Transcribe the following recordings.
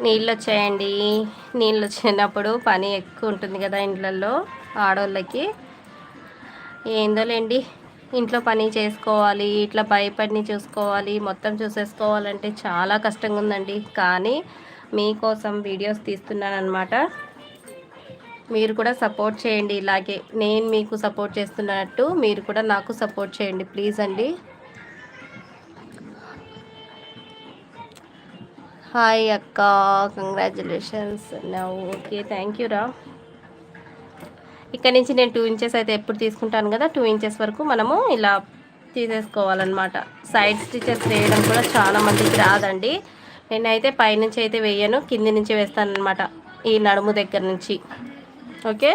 నీళ్ళు వచ్చాయండి. నీళ్ళు వచ్చినప్పుడు పని ఎక్కువ ఉంటుంది కదా ఇండ్లలో ఆడవాళ్ళకి. ఏందోలేండి, ఇంట్లో పని చేసుకోవాలి, ఇట్లా భయపడిని చూసుకోవాలి, మొత్తం చూసేసుకోవాలంటే చాలా కష్టంగా ఉందండి. కానీ మీకోసం వీడియోస్ తీస్తున్నాను అనమాట. మీరు కూడా సపోర్ట్ చేయండి. ఇలాగే నేను మీకు సపోర్ట్ చేస్తున్నట్టు మీరు కూడా నాకు సపోర్ట్ చేయండి ప్లీజ్ అండి. హాయ్ అక్క, కంగ్రాచులేషన్స్. ఓకే, థ్యాంక్ యూ రా. ఇక్కడ నుంచి నేను 2 ఇంచెస్ అయితే ఎప్పుడు తీసుకుంటాను కదా, 2 ఇంచెస్ వరకు మనము ఇలా తీసేసుకోవాలన్నమాట. సైడ్ స్టిచెస్ వేయడం కూడా చాలా మందికి రాదండి. నేనైతే పైనుంచి అయితే వేయను, కింది నుంచి వేస్తానన్నమాట, ఈ నడుము దగ్గర నుంచి. ఓకే,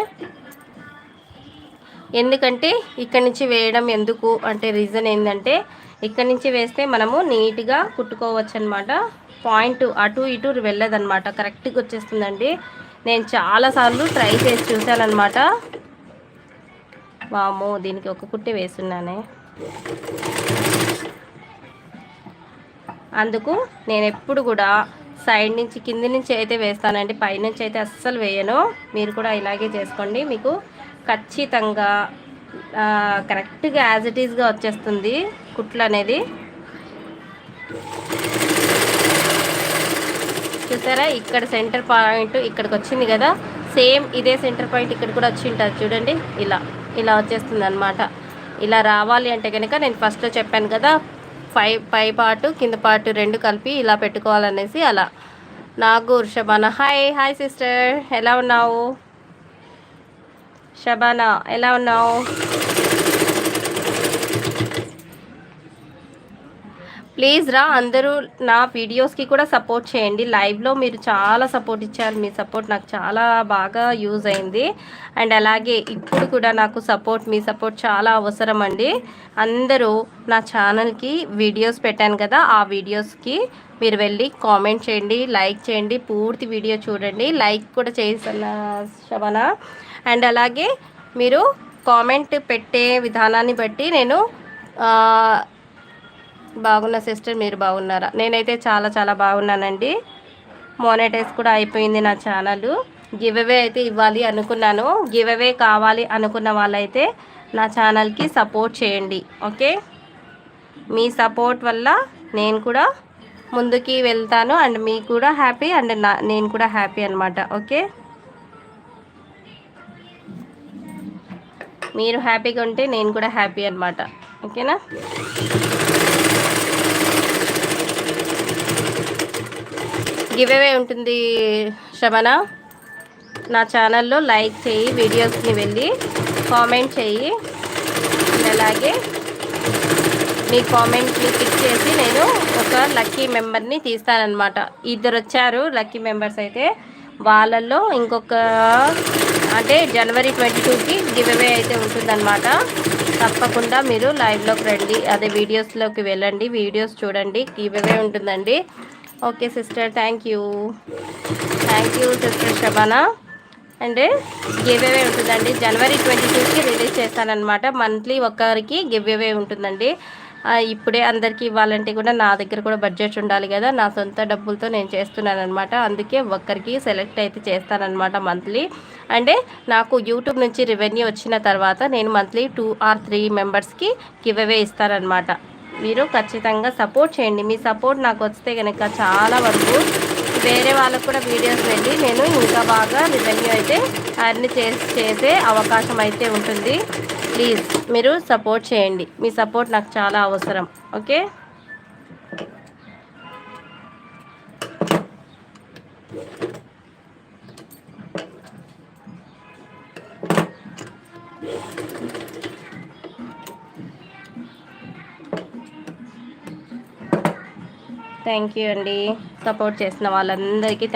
ఎందుకంటే ఇక్కడ నుంచి వేయడం ఎందుకు అంటే రీజన్ ఏంటంటే, ఇక్కడ నుంచి వేస్తే మనము నీట్గా కుట్టుకోవచ్చు అనమాట. పాయింట్ అటు ఇటు వెళ్ళదన్నమాట, కరెక్ట్గా వచ్చేస్తుందండి. నేను చాలాసార్లు ట్రై చేసి చూశానమాట. వామో, దీనికి ఒక కుట్టి వేస్తున్నానే. అందుకు నేను ఎప్పుడు కూడా సైడ్ నుంచి కింది నుంచి అయితే వేస్తానండి, పైనుంచి అయితే అస్సలు వేయను. మీరు కూడా ఇలాగే చేసుకోండి, మీకు ఖచ్చితంగా కరెక్ట్గా యాజ్ ఇట్ ఈస్గా వచ్చేస్తుంది కుట్లు అనేది. చూసారా, ఇక్కడ సెంటర్ పాయింట్ ఇక్కడికి వచ్చింది కదా, సేమ్ ఇదే సెంటర్ పాయింట్ ఇక్కడ కూడా వచ్చి ఉంటుంది చూడండి. ఇలా వచ్చేస్తుంది అనమాట. ఇలా రావాలి అంటే కనుక నేను ఫస్ట్లో చెప్పాను కదా, పై పార్టు కింద పార్టు 2 కలిపి ఇలా పెట్టుకోవాలనేసి. అలా. నాగూర్ షబానా, హాయ్ సిస్టర్, ఎలా ఉన్నావు? షబానా ఎలా ఉన్నావు? ప్లీజ్ రా, అందరూ నా వీడియోస్కి కూడా సపోర్ట్ చేయండి. లైవ్లో మీరు చాలా సపోర్ట్ ఇచ్చారు, మీ సపోర్ట్ నాకు చాలా బాగా యూజ్ అయింది. అండ్ అలాగే ఇప్పుడు కూడా నాకు మీ సపోర్ట్ చాలా అవసరం అండి. అందరూ నా ఛానల్కి వీడియోస్ పెట్టాను కదా, ఆ వీడియోస్కి మీరు వెళ్ళి కామెంట్ చేయండి, లైక్ చేయండి, పూర్తి వీడియో చూడండి. లైక్ కూడా చేస్తాను శవన. అండ్ అలాగే మీరు కామెంట్ పెట్టే విధానాన్ని బట్టి నేను బాగున్న సిస్టర్, మీరు బాగున్నారా? నేనైతే చాలా బాగున్నానండి. మోనటైజ్ కూడా అయిపోయింది నా ఛానల్. గివ్ అవే అయితే ఇవ్వాలి అనుకున్నాను. గివ్ అవే కావాలి అనుకున్న వాళ్ళైతే నా ఛానల్కి సపోర్ట్ చేయండి. ఓకే, మీ సపోర్ట్ వల్ల నేను కూడా ముందుకి వెళ్తాను, అండ్ మీకు కూడా హ్యాపీ, అండ్ నేను కూడా హ్యాపీ అనమాట. ఓకే, మీరు హ్యాపీగా ఉంటే నేను కూడా హ్యాపీ అనమాట. ఓకేనా? గివ్ అవే ఉంటుంది శబన. నా ఛానల్లో లైక్ చేయి, వీడియోస్ని వెళ్ళి కామెంట్ చేయి. అలాగే మీ కామెంట్ని క్లిక్ చేసి నేను ఒక లక్కీ మెంబర్ని తీస్తానన్నమాట. 2 వచ్చారు లక్కీ మెంబర్స్ అయితే. వాళ్ళల్లో ఇంకొక అంటే జనవరి 22కి గివ్ అవే అయితే ఉంటుందన్నమాట. తప్పకుండా మీరు లైవ్లోకి రండి, అదే వీడియోస్లోకి వెళ్ళండి, వీడియోస్ చూడండి, గివ్ అవే ఉంటుందండి. Okay sister, thank you sister Shabana. And give away ఉంటుందండి, జనవరి 22కి రిలీజ్ చేస్తానన్నమాట. మంత్లీ ఒకరికి గివ్ అవే ఉంటుందండి. ఇప్పుడే అందరికీ ఇవ్వాలంటే కూడా నా దగ్గర కూడా బడ్జెట్ ఉండాలి కదా, నా సొంత డబ్బులతో నేను చేస్తున్నాను అనమాట. అందుకే ఒక్కరికి సెలెక్ట్ అయితే చేస్తానన్నమాట మంత్లీ. అంటే నాకు యూట్యూబ్ నుంచి రెవెన్యూ వచ్చిన తర్వాత నేను మంత్లీ 2 or 3 మెంబర్స్కి గివ్ అవే ఇస్తానన్నమాట. మీరు ఖచ్చితంగా సపోర్ట్ చేయండి. మీ సపోర్ట్ నాకు వస్తే కనుక చాలా వరకు వేరే వాళ్ళకు కూడా వీడియోస్ వెళ్ళి నేను ఇంకా బాగా రెవెన్యూ అయితే అర్న్ చేసే అవకాశం అయితే ఉంటుంది. ప్లీజ్ మీరు సపోర్ట్ చేయండి, మీ సపోర్ట్ నాకు చాలా అవసరం. ఓకే, థ్యాంక్ యూ అండి. సపోర్ట్ చేసిన వాళ్ళందరికీ